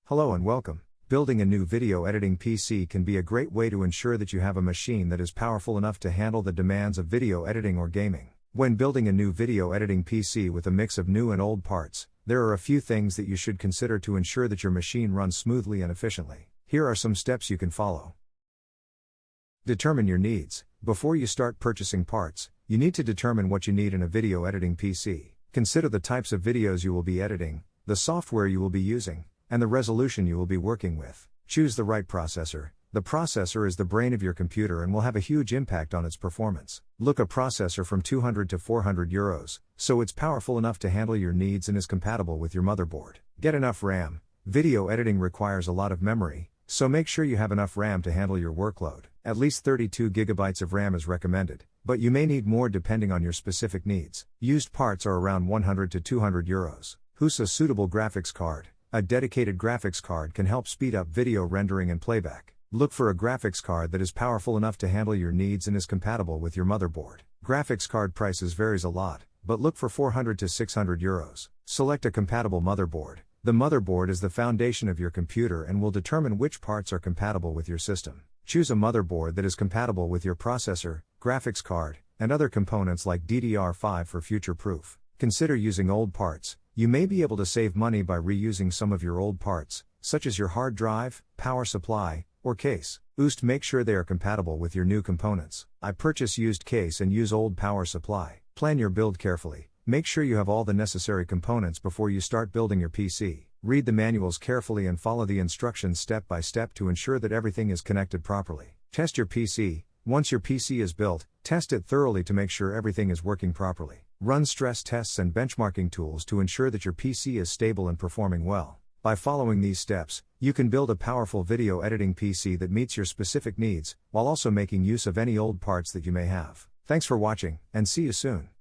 Hello and welcome. Building a new video editing PC can be a great way to ensure that you have a machine that is powerful enough to handle the demands of video editing or gaming. When building a new video editing PC with a mix of new and old parts, there are a few things that you should consider to ensure that your machine runs smoothly and efficiently. Here are some steps you can follow. Determine your needs. Before you start purchasing parts, you need to determine what you need in a video editing PC. Consider the types of videos you will be editing, the software you will be using, and the resolution you will be working with. Choose the right processor. The processor is the brain of your computer and will have a huge impact on its performance. Look a processor from 200 to 400 euros, so it's powerful enough to handle your needs and is compatible with your motherboard. Get enough RAM. Video editing requires a lot of memory, so make sure you have enough RAM to handle your workload. At least 32 GB of RAM is recommended, but you may need more depending on your specific needs. Used parts are around 100 to 200 euros. Choose a suitable graphics card. A dedicated graphics card can help speed up video rendering and playback. Look for a graphics card that is powerful enough to handle your needs and is compatible with your motherboard. Graphics card prices varies a lot, but look for 400 to 600 euros. Select a compatible motherboard. The motherboard is the foundation of your computer and will determine which parts are compatible with your system. Choose a motherboard that is compatible with your processor, graphics card, and other components like DDR5 for future-proof. Consider using old parts. You may be able to save money by reusing some of your old parts, such as your hard drive, power supply, or case. Make sure they are compatible with your new components. I purchase used case and use old power supply. Plan your build carefully. Make sure you have all the necessary components before you start building your PC. Read the manuals carefully and follow the instructions step by step to ensure that everything is connected properly. Test your PC. Once your PC is built, test it thoroughly to make sure everything is working properly. Run stress tests and benchmarking tools to ensure that your PC is stable and performing well. By following these steps, you can build a powerful video editing PC that meets your specific needs, while also making use of any old parts that you may have. Thanks for watching, and see you soon.